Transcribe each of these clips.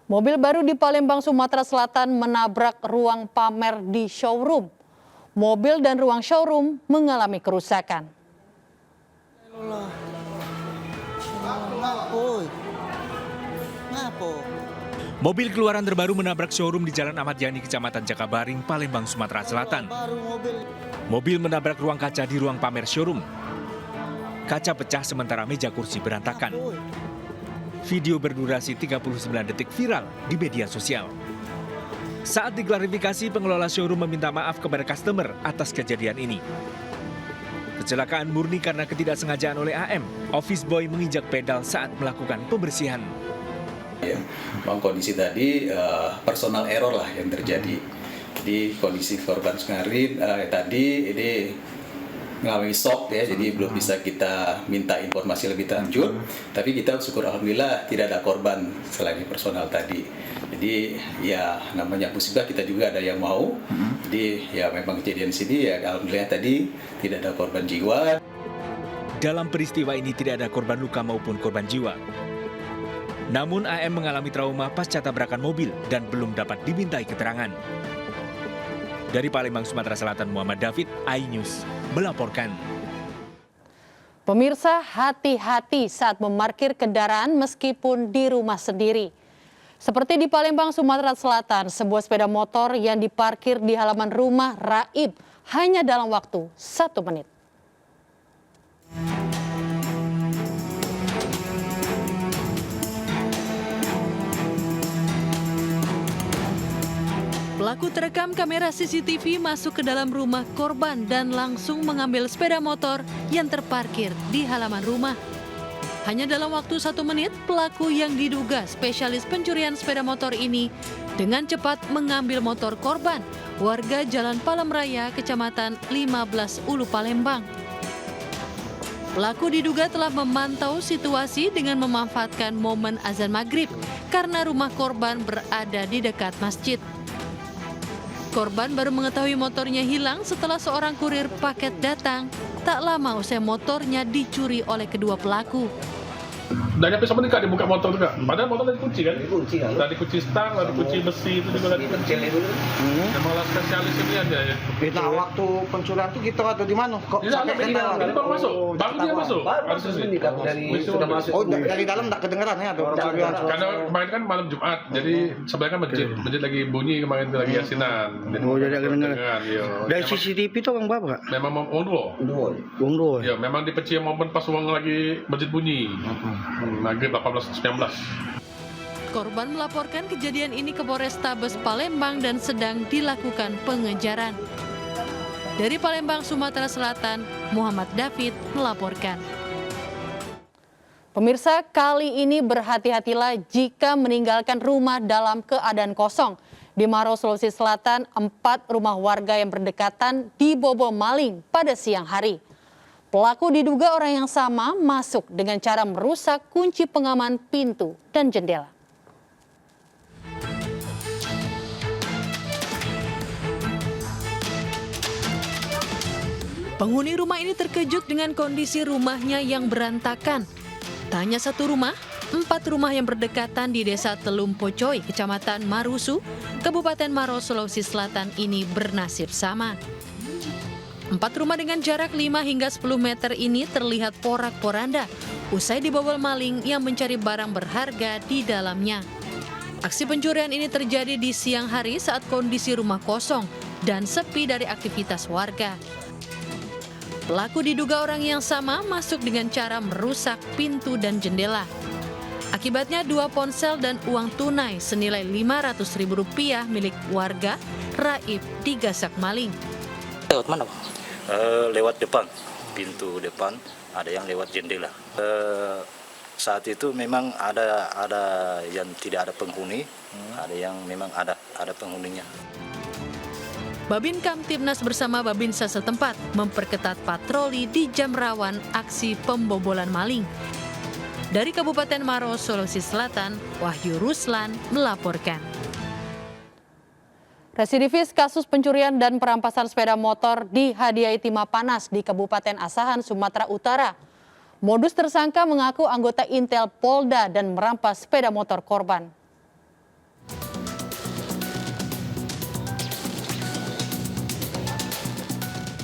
Mobil baru di Palembang, Sumatera Selatan menabrak ruang pamer di showroom. Mobil dan ruang showroom mengalami kerusakan. Mobil keluaran terbaru menabrak showroom di Jalan Ahmad Yani, Kecamatan Jakabaring, Palembang, Sumatera Selatan. Mobil menabrak ruang kaca di ruang pamer showroom. Kaca pecah sementara meja kursi berantakan. Video berdurasi 39 detik viral di media sosial. Saat diklarifikasi, pengelola showroom meminta maaf kepada customer atas kejadian ini. Kecelakaan murni karena ketidaksengajaan oleh AM. Office boy menginjak pedal saat melakukan pembersihan. Ya, memang kondisi tadi personal error lah yang terjadi. Jadi kondisi korban kemarin tadi ini mengalami shock ya, jadi belum bisa kita minta informasi lebih lanjut. Tapi kita syukur alhamdulillah tidak ada korban selain personal tadi. Jadi ya namanya musibah kita juga ada yang mau. Jadi ya memang kejadian sini ya alhamdulillah tadi tidak ada korban jiwa. Dalam peristiwa ini tidak ada korban luka maupun korban jiwa. Namun AM mengalami trauma pasca tabrakan mobil dan belum dapat dimintai keterangan. Dari Palembang, Sumatera Selatan, Muhammad David, iNews melaporkan. Pemirsa, hati-hati saat memarkir kendaraan meskipun di rumah sendiri. Seperti di Palembang, Sumatera Selatan, sebuah sepeda motor yang diparkir di halaman rumah raib hanya dalam waktu 1 menit. Pelaku terekam kamera CCTV masuk ke dalam rumah korban dan langsung mengambil sepeda motor yang terparkir di halaman rumah. Hanya dalam waktu 1 menit, pelaku yang diduga spesialis pencurian sepeda motor ini dengan cepat mengambil motor korban, warga Jalan Palem Raya, Kecamatan 15 Ulu, Palembang. Pelaku diduga telah memantau situasi dengan memanfaatkan momen azan maghrib karena rumah korban berada di dekat masjid. Korban baru mengetahui motornya hilang setelah seorang kurir paket datang. Tak lama usai motornya dicuri oleh kedua pelaku. Dan sampai sebenarnya Kak dibuka motor juga. Padahal motor tadi kunci kan? Dikunci kan? Tadi kunci stang, tadi kunci besi itu juga tadi kunci. Memanglah spesialis ini aja ya. Nah, waktu pencurian itu kita ada di mana? Kok sampai di dalam? Ini baru masuk. Baru dia masuk. dari sudah masuk. Oh, dari dalam enggak kedengeran ya ada pencurian. Karena kemarin kan malam Jumat. Jadi sebenarnya kan masjid lagi bunyi kemarin itu lagi yasinan. Oh, jadi kedengeran. Dari CCTV itu Bang berapa, Kak? Memang Wong Duo. Ya, memang dipeci momen pas uang lagi masjid bunyi. Maghrib 18.19. Korban melaporkan kejadian ini ke Polrestabes Palembang dan sedang dilakukan pengejaran. Dari Palembang, Sumatera Selatan, Muhammad David melaporkan. Pemirsa, kali ini berhati-hatilah jika meninggalkan rumah dalam keadaan kosong. Di Maros, Sulawesi Selatan, 4 rumah warga yang berdekatan dibobol maling pada siang hari. Pelaku diduga orang yang sama masuk dengan cara merusak kunci pengaman pintu dan jendela. Penghuni rumah ini terkejut dengan kondisi rumahnya yang berantakan. Tak hanya 1 rumah, 4 rumah yang berdekatan di Desa Telum Pocoy, Kecamatan Marusu, Kabupaten Maros, Sulawesi Selatan ini bernasib sama. 4 rumah dengan jarak 5 hingga 10 meter ini terlihat porak-poranda usai dibobol maling yang mencari barang berharga di dalamnya. Aksi pencurian ini terjadi di siang hari saat kondisi rumah kosong dan sepi dari aktivitas warga. Pelaku diduga orang yang sama masuk dengan cara merusak pintu dan jendela. Akibatnya 2 ponsel dan uang tunai senilai Rp500.000 milik warga raib digasak maling. Lewat mana, Bang? Lewat depan, pintu depan, ada yang lewat jendela. Saat itu memang ada yang tidak ada penghuni, ada yang memang ada penghuninya. Babin Kamtibnas bersama Babinsa setempat memperketat patroli di jam rawan aksi pembobolan maling. Dari Kabupaten Maros, Sulawesi Selatan, Wahyu Ruslan melaporkan. Residivis kasus pencurian dan perampasan sepeda motor dihadiahi timah panas di Kabupaten Asahan, Sumatera Utara. Modus tersangka mengaku anggota Intel Polda dan merampas sepeda motor korban.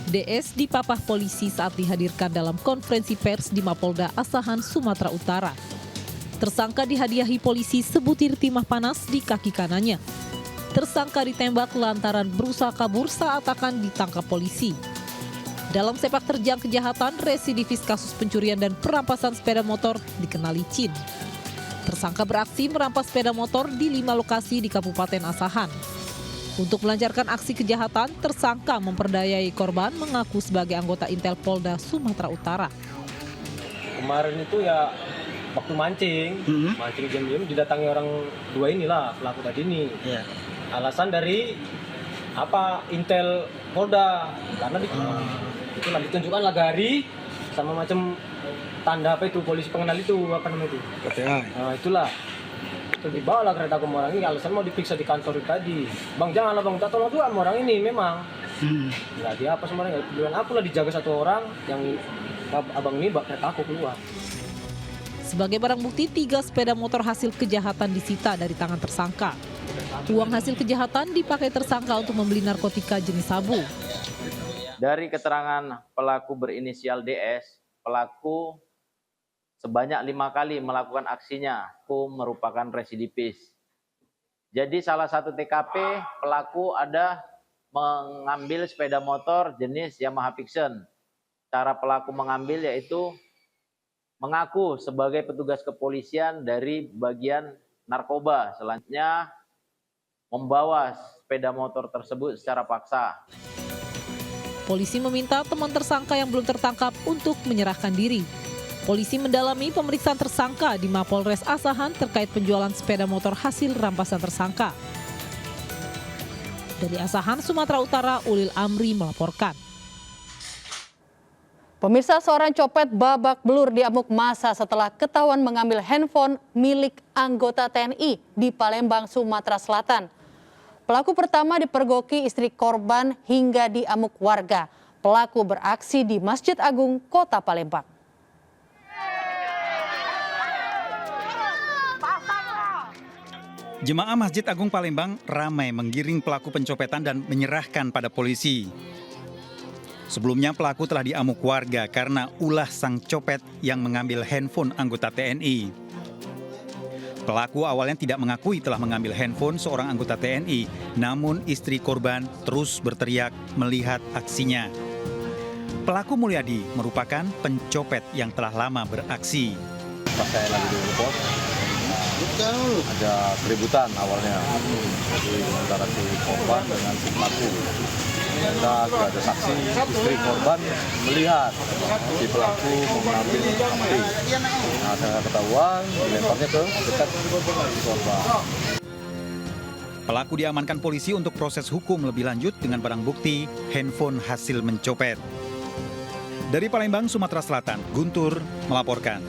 DS dipapah polisi saat dihadirkan dalam konferensi pers di Mapolda Asahan, Sumatera Utara. Tersangka dihadiahi polisi sebutir timah panas di kaki kanannya. Tersangka ditembak lantaran berusaha kabur saat akan ditangkap polisi. Dalam sepak terjang kejahatan, residivis kasus pencurian dan perampasan sepeda motor dikenal licin. Tersangka beraksi merampas sepeda motor di 5 lokasi di Kabupaten Asahan. Untuk melancarkan aksi kejahatan, tersangka memperdayai korban mengaku sebagai anggota Intel Polda Sumatera Utara. Kemarin itu ya waktu mancing jam-jam didatangi orang dua inilah pelaku tadi ini. Yeah. Alasan dari Intel Polda karena itu ditunjukkan lagari sama macam tanda polisi pengenal itu namanya itu. Nah, itulah. Terus dibawa kereta ke orang ini, alasan mau diperiksa di kantor tadi. Bang, janganlah bang, tak tolong juga sama orang ini memang. Nggak dia apa sama orang, bilang aku lah dijaga satu orang yang abang ini bawa kereta aku keluar. Sebagai barang bukti, 3 sepeda motor hasil kejahatan disita dari tangan tersangka. Uang hasil kejahatan dipakai tersangka untuk membeli narkotika jenis sabu. Dari keterangan pelaku berinisial DS, pelaku sebanyak 5 kali melakukan aksinya. Pelaku merupakan residivis. Jadi salah satu TKP pelaku ada mengambil sepeda motor jenis Yamaha Vixion. Cara pelaku mengambil yaitu mengaku sebagai petugas kepolisian dari bagian narkoba. Selanjutnya membawa sepeda motor tersebut secara paksa. Polisi meminta teman tersangka yang belum tertangkap untuk menyerahkan diri. Polisi mendalami pemeriksaan tersangka di Mapolres Asahan terkait penjualan sepeda motor hasil rampasan tersangka. Dari Asahan, Sumatera Utara, Ulil Amri melaporkan. Pemirsa, seorang copet babak belur diamuk massa setelah ketahuan mengambil handphone milik anggota TNI di Palembang, Sumatera Selatan. Pelaku pertama dipergoki istri korban hingga diamuk warga. Pelaku beraksi di Masjid Agung Kota Palembang. Jemaah Masjid Agung Palembang ramai menggiring pelaku pencopetan dan menyerahkan pada polisi. Sebelumnya pelaku telah diamuk warga karena ulah sang copet yang mengambil handphone anggota TNI. Pelaku awalnya tidak mengakui telah mengambil handphone seorang anggota TNI, namun istri korban terus berteriak melihat aksinya. Pelaku Mulyadi merupakan pencopet yang telah lama beraksi. Pas saya lagi di pos, ada keributan awalnya antara si korban dengan si pelaku. Kita sudah ada saksi, istri korban melihat si pelaku mengambil api. Nah, saya ketahuan, dilemparnya ke dekat si korban. Pelaku diamankan polisi untuk proses hukum lebih lanjut dengan barang bukti handphone hasil mencopet. Dari Palembang, Sumatera Selatan, Guntur melaporkan.